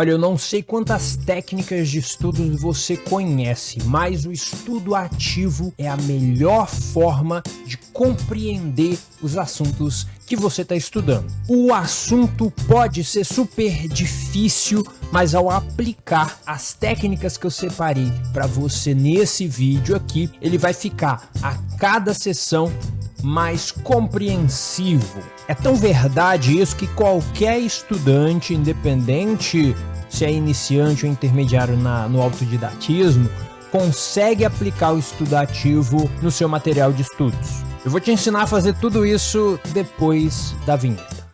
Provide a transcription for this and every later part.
Olha, eu não sei quantas técnicas de estudos você conhece, mas o estudo ativo é a melhor forma de compreender os assuntos que você está estudando. O assunto pode ser super difícil, mas ao aplicar as técnicas que eu separei para você nesse vídeo aqui, ele vai ficar a cada sessão mais compreensivo. É tão verdade isso que qualquer estudante, independente se é iniciante ou intermediário no autodidatismo, consegue aplicar o estudo ativo no seu material de estudos. Eu vou te ensinar a fazer tudo isso depois da vinheta.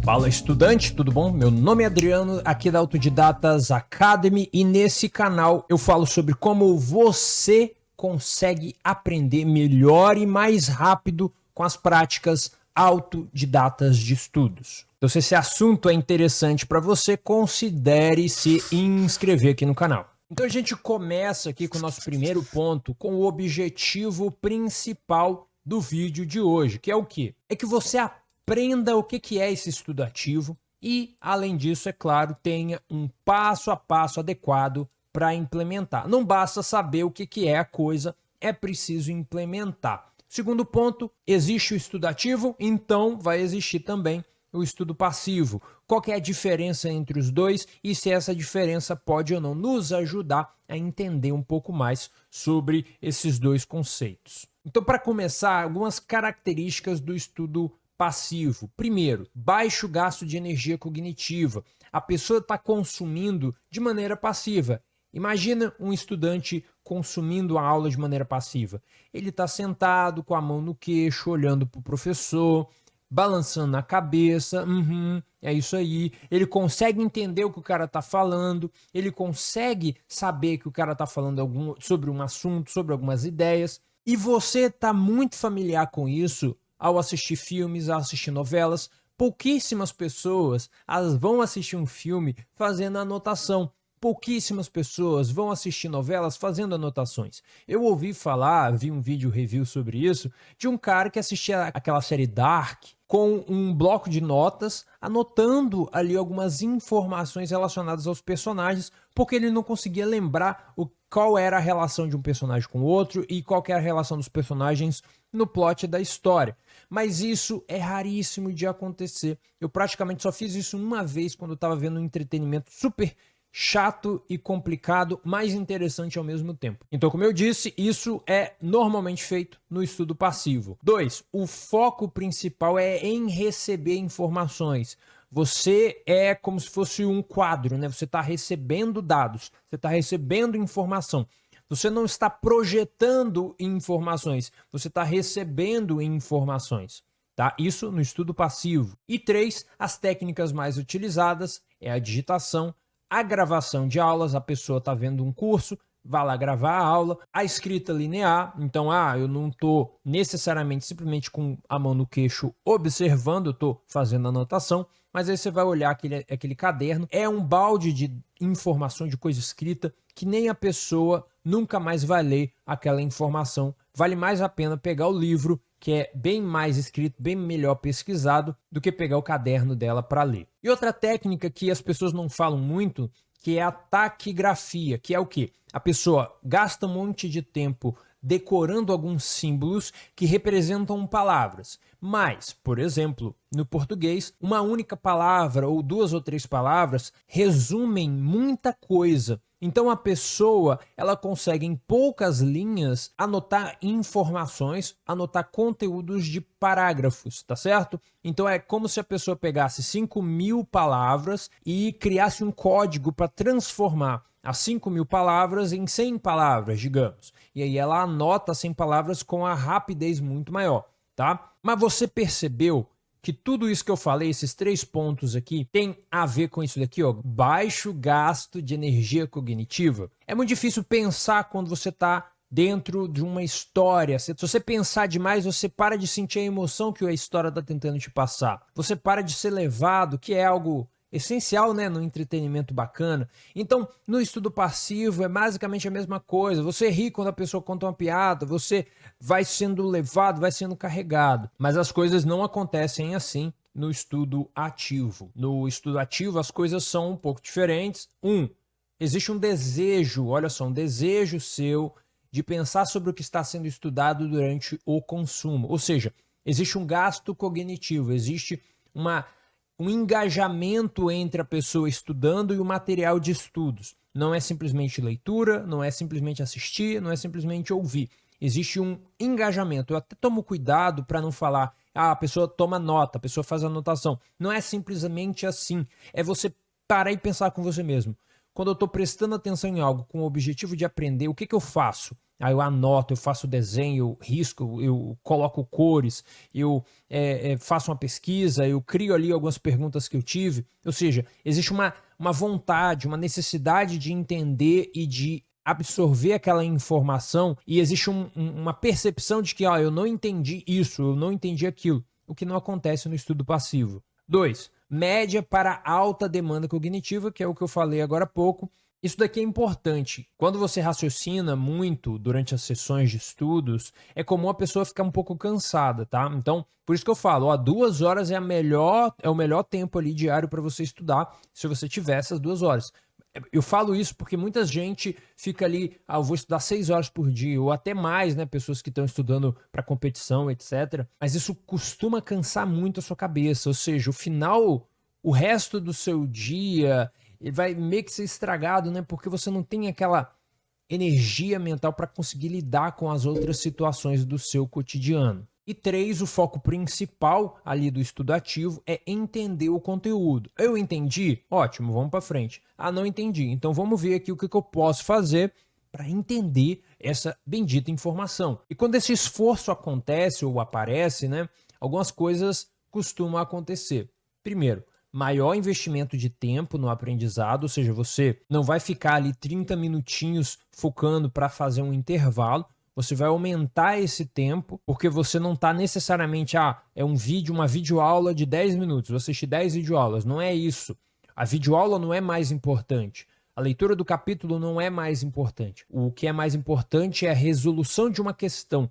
Fala estudante, tudo bom? Meu nome é Adriano, aqui da Autodidatas Academy, e nesse canal eu falo sobre como você consegue aprender melhor e mais rápido com as práticas autodidatas de estudos. Então, se esse assunto é interessante para você, considere se inscrever aqui no canal. Então a gente começa aqui com o nosso primeiro ponto, com o objetivo principal do vídeo de hoje, que é o quê? É que você aprenda o que é esse estudo ativo e, além disso, é claro, tenha um passo a passo adequado para implementar. Não basta saber o que é a coisa, é preciso implementar. Segundo ponto, existe o estudo ativo, então vai existir também o estudo passivo. Qual que é a diferença entre os dois e se essa diferença pode ou não nos ajudar a entender um pouco mais sobre esses dois conceitos. Então, para começar, algumas características do estudo passivo. Primeiro, baixo gasto de energia cognitiva. A pessoa está consumindo de maneira passiva. Imagina um estudante consumindo a aula de maneira passiva. Ele está sentado com a mão no queixo, olhando para o professor, balançando a cabeça, é isso aí. Ele consegue entender o que o cara está falando, ele consegue saber que o cara está falando sobre um assunto, sobre algumas ideias. E você está muito familiar com isso ao assistir filmes, ao assistir novelas. Pouquíssimas pessoas vão assistir um filme fazendo anotação. Pouquíssimas pessoas vão assistir novelas fazendo anotações. Eu ouvi falar, vi um vídeo review sobre isso, de um cara que assistia aquela série Dark com um bloco de notas, anotando ali algumas informações relacionadas aos personagens, porque ele não conseguia lembrar qual era a relação de um personagem com o outro e qual que era a relação dos personagens no plot da história. Mas isso é raríssimo de acontecer. Eu praticamente só fiz isso uma vez quando eu estava vendo um entretenimento super chato e complicado, mas interessante ao mesmo tempo. Então, como eu disse, isso é normalmente feito no estudo passivo. 2. O foco principal é em receber informações. Você é como se fosse um quadro, né? Você está recebendo dados, você está recebendo informação. Você não está projetando informações, você está recebendo informações. Tá? Isso no estudo passivo. E 3. As técnicas mais utilizadas é a digitação, a gravação de aulas. A pessoa está vendo um curso, vai lá gravar a aula, a escrita linear, então eu não estou necessariamente simplesmente com a mão no queixo observando, eu estou fazendo anotação, mas aí você vai olhar aquele caderno, é um balde de informação, de coisa escrita, que nem a pessoa nunca mais vai ler aquela informação. Vale mais a pena pegar o livro, que é bem mais escrito, bem melhor pesquisado, do que pegar o caderno dela para ler. E outra técnica que as pessoas não falam muito, que é a taquigrafia, que é o quê? A pessoa gasta um monte de tempo decorando alguns símbolos que representam palavras. Mas, por exemplo, no português, uma única palavra ou 2 ou 3 palavras resumem muita coisa. Então a pessoa, ela consegue em poucas linhas anotar informações, anotar conteúdos de parágrafos, tá certo? Então é como se a pessoa pegasse 5.000 palavras e criasse um código para transformar as 5.000 palavras em 100 palavras, digamos. E aí ela anota 100 palavras com a rapidez muito maior, tá? Mas você percebeu que tudo isso que eu falei, esses 3 pontos aqui, tem a ver com isso daqui, ó, baixo gasto de energia cognitiva? É muito difícil pensar quando você está dentro de uma história. Se você pensar demais, você para de sentir a emoção que a história está tentando te passar. Você para de ser levado, que é algo essencial, né, no entretenimento bacana. Então, no estudo passivo é basicamente a mesma coisa. Você ri quando a pessoa conta uma piada, você vai sendo levado, vai sendo carregado. Mas as coisas não acontecem assim no estudo ativo. No estudo ativo, as coisas são um pouco diferentes. Existe um desejo, olha só, um desejo seu de pensar sobre o que está sendo estudado durante o consumo. Ou seja, existe um gasto cognitivo, existe um engajamento entre a pessoa estudando e o material de estudos. Não é simplesmente leitura, não é simplesmente assistir, não é simplesmente ouvir. Existe um engajamento. Eu até tomo cuidado para não falar, a pessoa toma nota, a pessoa faz anotação. Não é simplesmente assim. É você parar e pensar com você mesmo. Quando eu estou prestando atenção em algo com o objetivo de aprender, o que eu faço? Eu anoto, eu faço desenho, eu risco, eu coloco cores, eu faço uma pesquisa, eu crio ali algumas perguntas que eu tive. Ou seja, existe uma vontade, uma necessidade de entender e de absorver aquela informação, e existe uma percepção de que eu não entendi isso, eu não entendi aquilo, o que não acontece no estudo passivo. 2. Média para alta demanda cognitiva, que é o que eu falei agora há pouco. Isso daqui é importante. Quando você raciocina muito durante as sessões de estudos, é comum a pessoa ficar um pouco cansada, tá? Então, por isso que eu falo, 2 horas é o melhor tempo ali diário para você estudar, se você tiver essas 2 horas. Eu falo isso porque muita gente fica ali, eu vou estudar 6 horas por dia, ou até mais, né? Pessoas que estão estudando para competição, etc. Mas isso costuma cansar muito a sua cabeça, ou seja, o resto do seu dia ele vai meio que ser estragado, né? Porque você não tem aquela energia mental para conseguir lidar com as outras situações do seu cotidiano. E 3, o foco principal ali do estudo ativo é entender o conteúdo. Eu entendi? Ótimo, vamos para frente. Não entendi. Então vamos ver aqui o que eu posso fazer para entender essa bendita informação. E quando esse esforço acontece ou aparece, né, algumas coisas costumam acontecer. Primeiro, maior investimento de tempo no aprendizado, ou seja, você não vai ficar ali 30 minutinhos focando para fazer um intervalo. Você vai aumentar esse tempo, porque você não está necessariamente, é uma videoaula de 10 minutos, vou assistir 10 videoaulas. Não é isso. A videoaula não é mais importante. A leitura do capítulo não é mais importante. O que é mais importante é a resolução de uma questão. O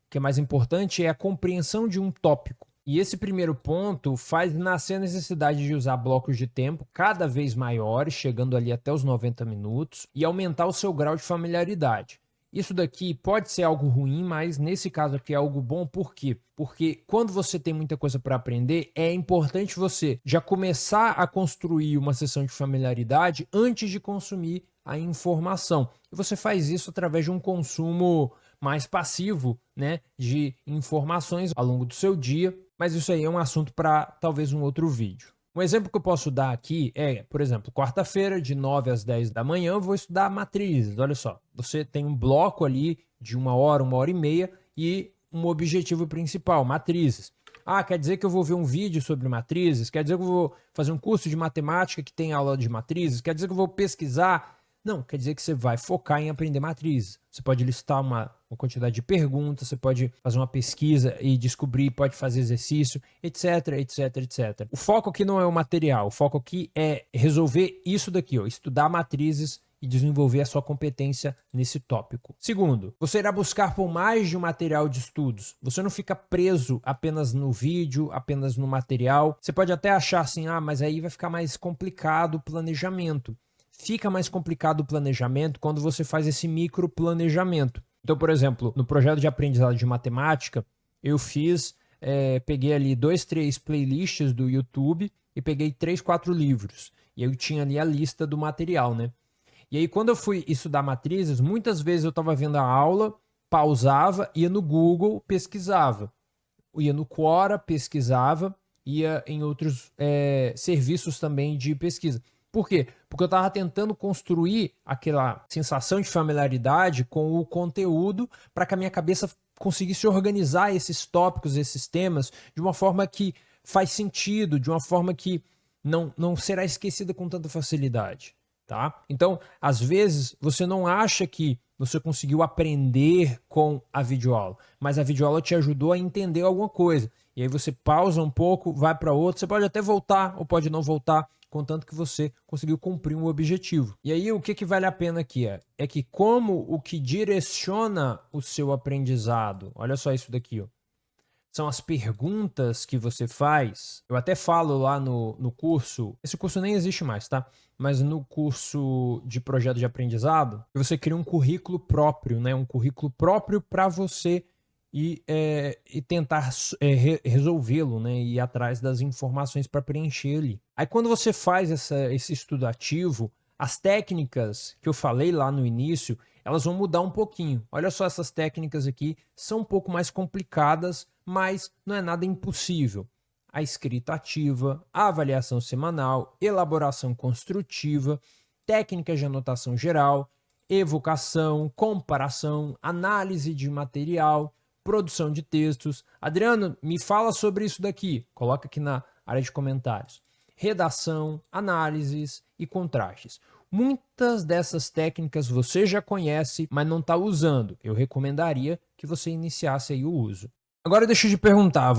que é mais importante é a compreensão de um tópico. E esse primeiro ponto faz nascer a necessidade de usar blocos de tempo cada vez maiores, chegando ali até os 90 minutos, e aumentar o seu grau de familiaridade. Isso daqui pode ser algo ruim, mas nesse caso aqui é algo bom. Por quê? Porque quando você tem muita coisa para aprender, é importante você já começar a construir uma sessão de familiaridade antes de consumir a informação. E você faz isso através de um consumo mais passivo, né, de informações ao longo do seu dia, mas isso aí é um assunto para talvez um outro vídeo. Um exemplo que eu posso dar aqui é, por exemplo, quarta-feira, de 9 às 10 da manhã, eu vou estudar matrizes. Olha só, você tem um bloco ali de 1 hora e meia e um objetivo principal, matrizes. Quer dizer que eu vou ver um vídeo sobre matrizes? Quer dizer que eu vou fazer um curso de matemática que tem aula de matrizes? Quer dizer que eu vou pesquisar? Não, quer dizer que você vai focar em aprender matrizes. Você pode listar uma quantidade de perguntas, você pode fazer uma pesquisa e descobrir, pode fazer exercício, etc, etc, etc. O foco aqui não é o material, o foco aqui é resolver isso daqui, estudar matrizes e desenvolver a sua competência nesse tópico. Segundo, você irá buscar por mais de um material de estudos. Você não fica preso apenas no vídeo, apenas no material. Você pode até achar assim, mas aí vai ficar mais complicado o planejamento. Fica mais complicado o planejamento quando você faz esse micro planejamento. Então, por exemplo, no projeto de aprendizado de matemática, eu peguei ali 2, 3 playlists do YouTube e peguei 3, 4 livros. E eu tinha ali a lista do material, né? E aí, quando eu fui estudar matrizes, muitas vezes eu estava vendo a aula, pausava, ia no Google, pesquisava. Ia no Quora, pesquisava, ia em outros serviços também de pesquisa. Por quê? Porque eu estava tentando construir aquela sensação de familiaridade com o conteúdo para que a minha cabeça conseguisse organizar esses tópicos, esses temas, de uma forma que faz sentido, de uma forma que não será esquecida com tanta facilidade. Tá? Então, às vezes, você não acha que você conseguiu aprender com a videoaula, mas a videoaula te ajudou a entender alguma coisa. E aí você pausa um pouco, vai para outra, você pode até voltar ou pode não voltar, contanto que você conseguiu cumprir um objetivo. E aí o que vale a pena aqui é que como o que direciona o seu aprendizado, olha só isso daqui, são as perguntas que você faz. Eu até falo lá no curso, esse curso nem existe mais, tá? Mas no curso de projeto de aprendizado, você cria um currículo próprio, né? Um currículo próprio para você e tentar resolvê-lo, né? E ir atrás das informações para preencher ali. Aí quando você faz esse estudo ativo, as técnicas que eu falei lá no início, elas vão mudar um pouquinho. Olha só, essas técnicas aqui são um pouco mais complicadas, mas não é nada impossível. A escrita ativa, a avaliação semanal, elaboração construtiva, técnicas de anotação geral, evocação, comparação, análise de material, produção de textos. Adriano, me fala sobre isso daqui. Coloca aqui na área de comentários. Redação, análises e contrastes. Muitas dessas técnicas você já conhece, mas não está usando. Eu recomendaria que você iniciasse aí o uso. Agora deixa eu te perguntar,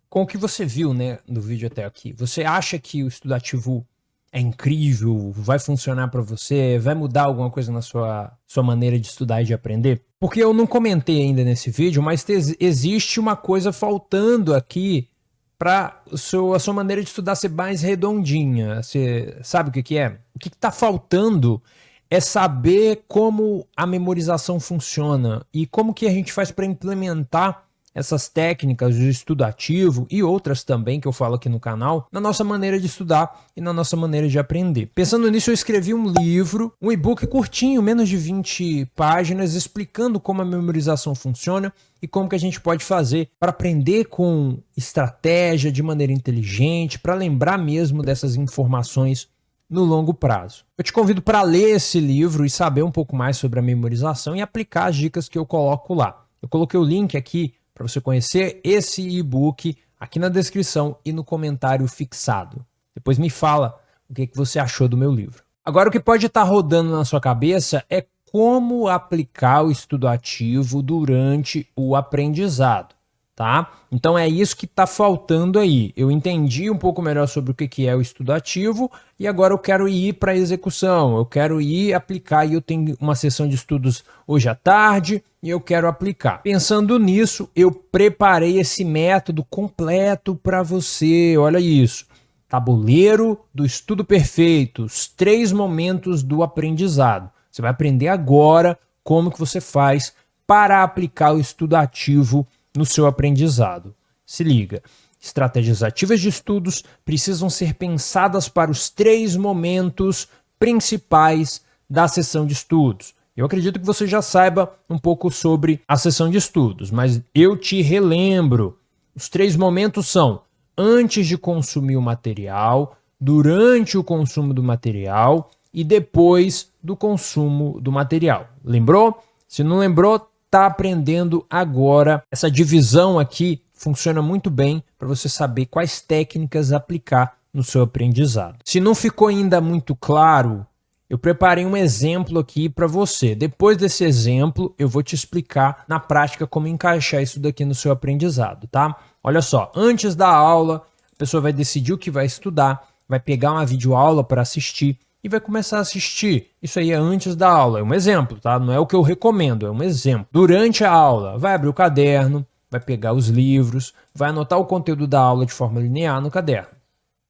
com o que você viu, né, no vídeo até aqui, você acha que o estudo ativo é incrível, vai funcionar para você, vai mudar alguma coisa na sua maneira de estudar e de aprender? Porque eu não comentei ainda nesse vídeo, mas existe uma coisa faltando aqui para a sua maneira de estudar ser mais redondinha. Você sabe o que é? O que está faltando é saber como a memorização funciona e como que a gente faz para implementar essas técnicas do estudo ativo e outras também que eu falo aqui no canal, na nossa maneira de estudar e na nossa maneira de aprender. Pensando nisso, eu escrevi um livro, um e-book curtinho, menos de 20 páginas, explicando como a memorização funciona e como que a gente pode fazer para aprender com estratégia, de maneira inteligente, para lembrar mesmo dessas informações no longo prazo. Eu te convido para ler esse livro e saber um pouco mais sobre a memorização e aplicar as dicas que eu coloco lá. Eu coloquei o link aqui para você conhecer esse e-book aqui na descrição e no comentário fixado. Depois me fala o que você achou do meu livro. Agora, o que pode estar rodando na sua cabeça é como aplicar o estudo ativo durante o aprendizado, tá? Então é isso que está faltando aí. Eu entendi um pouco melhor sobre o que é o estudo ativo e agora eu quero ir para a execução, eu quero ir aplicar e eu tenho uma sessão de estudos hoje à tarde e eu quero aplicar. Pensando nisso, eu preparei esse método completo para você. Olha isso. Tabuleiro do estudo perfeito, os 3 momentos do aprendizado. Você vai aprender agora como que você faz para aplicar o estudo ativo no seu aprendizado. Se liga. Estratégias ativas de estudos precisam ser pensadas para os 3 momentos principais da sessão de estudos. Eu acredito que você já saiba um pouco sobre a sessão de estudos, mas eu te relembro. Os 3 momentos são antes de consumir o material, durante o consumo do material e depois do consumo do material. Lembrou? Se não lembrou, está aprendendo agora. Essa divisão aqui funciona muito bem para você saber quais técnicas aplicar no seu aprendizado. Se não ficou ainda muito claro, eu preparei um exemplo aqui para você. Depois desse exemplo, eu vou te explicar na prática como encaixar isso daqui no seu aprendizado, tá? Olha só, antes da aula, a pessoa vai decidir o que vai estudar, vai pegar uma videoaula para assistir e vai começar a assistir. Isso aí é antes da aula, é um exemplo, tá? Não é o que eu recomendo, é um exemplo. Durante a aula, vai abrir o caderno, vai pegar os livros, vai anotar o conteúdo da aula de forma linear no caderno.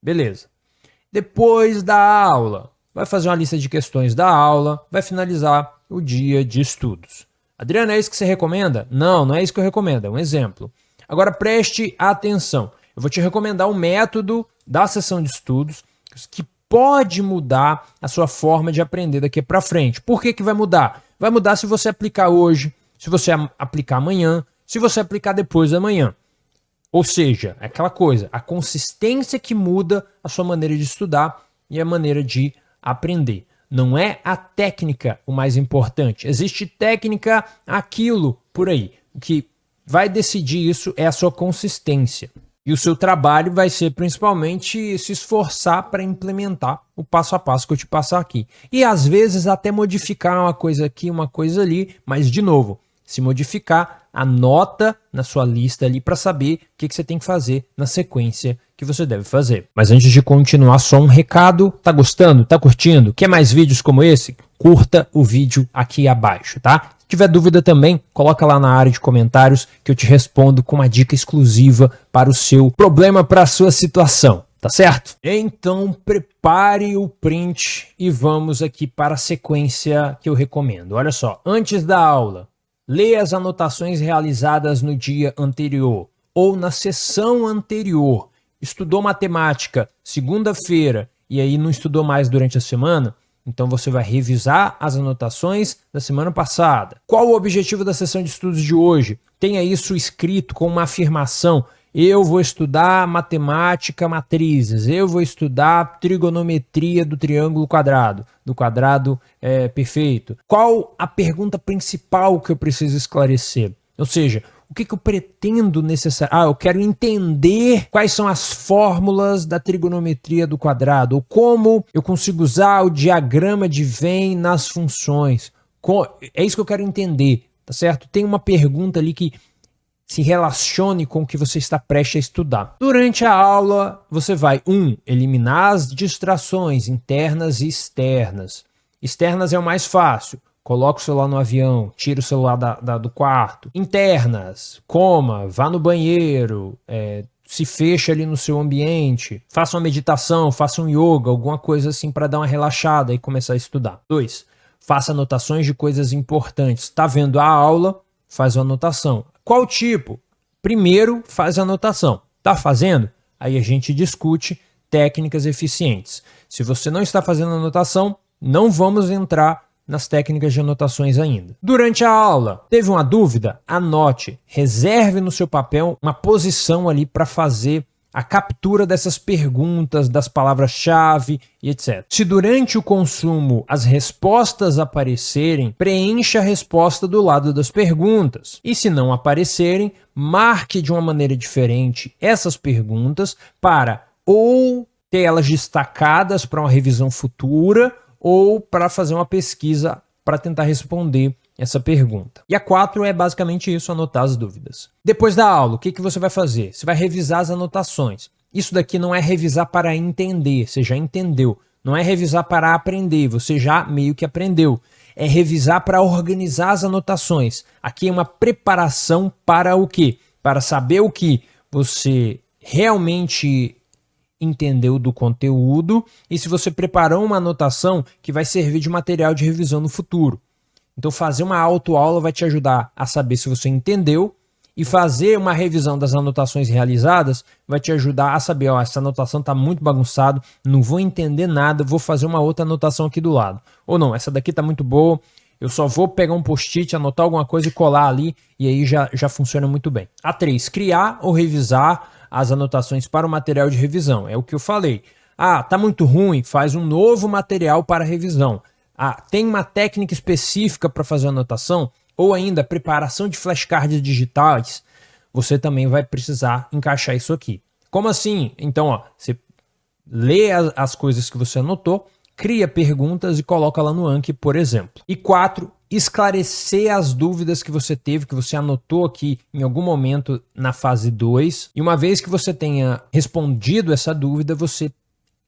Beleza. Depois da aula, vai fazer uma lista de questões da aula, vai finalizar o dia de estudos. Adriano, é isso que você recomenda? Não, não é isso que eu recomendo, é um exemplo. Agora preste atenção. Eu vou te recomendar um método da sessão de estudos que pode mudar a sua forma de aprender daqui para frente. Por que vai mudar? Vai mudar se você aplicar hoje, se você aplicar amanhã, se você aplicar depois da manhã. Ou seja, é aquela coisa, a consistência que muda a sua maneira de estudar e a maneira de aprender. Não é a técnica o mais importante. Existe técnica, aquilo por aí. O que vai decidir isso é a sua consistência. E o seu trabalho vai ser principalmente se esforçar para implementar o passo a passo que eu te passar aqui. E às vezes até modificar uma coisa aqui, uma coisa ali, mas de novo, se modificar, anota na sua lista ali para saber o que você tem que fazer na sequência que você deve fazer. Mas antes de continuar, só um recado. Tá gostando? Tá curtindo? Quer mais vídeos como esse? Curta o vídeo aqui abaixo, tá? tiver dúvida também, coloca lá na área de comentários que eu te respondo com uma dica exclusiva para o seu problema, para a sua situação. Tá certo? Então prepare o print e vamos aqui para a sequência que eu recomendo. Olha só, antes da aula, leia as anotações realizadas no dia anterior ou na sessão anterior. Estudou matemática segunda-feira e aí não estudou mais durante a semana? Então você vai revisar as anotações da semana passada. Qual o objetivo da sessão de estudos de hoje? Tenha isso escrito com uma afirmação. Eu vou estudar matemática matrizes, eu vou estudar trigonometria do triângulo quadrado, do quadrado perfeito. Qual a pergunta principal que eu preciso esclarecer? Ou seja, o que eu pretendo necessariamente? Eu quero entender quais são as fórmulas da trigonometria do quadrado, ou como eu consigo usar o diagrama de Venn nas funções. É isso que eu quero entender, tá certo? Tem uma pergunta ali que se relacione com o que você está prestes a estudar. Durante a aula, você vai, eliminar as distrações internas e externas. Externas é o mais fácil. Coloca o celular no avião, tira o celular do quarto. Internas, coma, vá no banheiro, se fecha ali no seu ambiente, faça uma meditação, faça um yoga, alguma coisa assim para dar uma relaxada e começar a estudar. 2, faça anotações de coisas importantes. Está vendo a aula? Faz uma anotação. Qual tipo? Primeiro, faz a anotação. Tá fazendo? Aí a gente discute técnicas eficientes. Se você não está fazendo anotação, não vamos entrar nas técnicas de anotações ainda. Durante a aula, teve uma dúvida? Anote, reserve no seu papel uma posição ali para fazer a captura dessas perguntas, das palavras-chave e etc. Se durante o consumo as respostas aparecerem, preencha a resposta do lado das perguntas. E se não aparecerem, marque de uma maneira diferente essas perguntas para ou ter elas destacadas para uma revisão futura ou para fazer uma pesquisa para tentar responder essa pergunta. E a 4 é basicamente isso, anotar as dúvidas. Depois da aula, o que você vai fazer? Você vai revisar as anotações. Isso daqui não é revisar para entender, você já entendeu. Não é revisar para aprender, você já meio que aprendeu. É revisar para organizar as anotações. Aqui é uma preparação para o quê? Para saber o que você realmente entendeu do conteúdo e se você preparou uma anotação que vai servir de material de revisão no futuro. Então fazer uma autoaula vai te ajudar a saber se você entendeu e fazer uma revisão das anotações realizadas vai te ajudar a saber, essa anotação está muito bagunçada, não vou entender nada, vou fazer uma outra anotação aqui do lado. Ou não, essa daqui está muito boa, eu só vou pegar um post-it, anotar alguma coisa e colar ali e aí já funciona muito bem. A 3, criar ou revisar as anotações para o material de revisão. É o que eu falei. Tá muito ruim, faz um novo material para revisão. Tem uma técnica específica para fazer a anotação, ou ainda preparação de flashcards digitais, você também vai precisar encaixar isso aqui. Como assim? Então, você lê as coisas que você anotou, cria perguntas e coloca lá no Anki, por exemplo. E 4, esclarecer as dúvidas que você teve, que você anotou aqui em algum momento na fase 2. E uma vez que você tenha respondido essa dúvida, você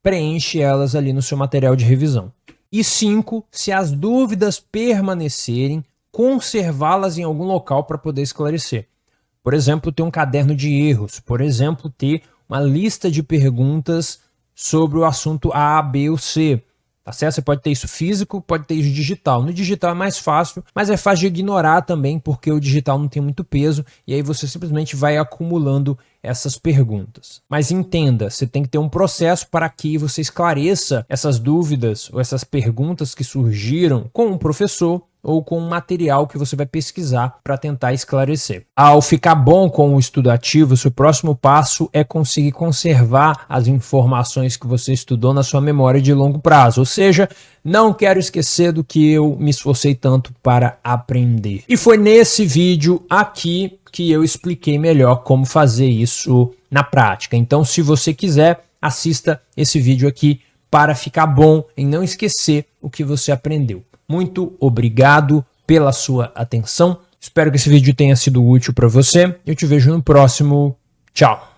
preenche elas ali no seu material de revisão. E 5, se as dúvidas permanecerem, conservá-las em algum local para poder esclarecer. Por exemplo, ter um caderno de erros. Por exemplo, ter uma lista de perguntas sobre o assunto A, B ou C. Tá certo? Você pode ter isso físico, pode ter isso digital. No digital é mais fácil, mas é fácil de ignorar também, porque o digital não tem muito peso, e aí você simplesmente vai acumulando essas perguntas. Mas entenda, você tem que ter um processo para que você esclareça essas dúvidas ou essas perguntas que surgiram com um professor ou com um material que você vai pesquisar para tentar esclarecer. Ao ficar bom com o estudo ativo, o seu próximo passo é conseguir conservar as informações que você estudou na sua memória de longo prazo. Ou seja, não quero esquecer do que eu me esforcei tanto para aprender. E foi nesse vídeo aqui que eu expliquei melhor como fazer isso na prática. Então, se você quiser, assista esse vídeo aqui para ficar bom em não esquecer o que você aprendeu. Muito obrigado pela sua atenção. Espero que esse vídeo tenha sido útil para você. Eu te vejo no próximo. Tchau!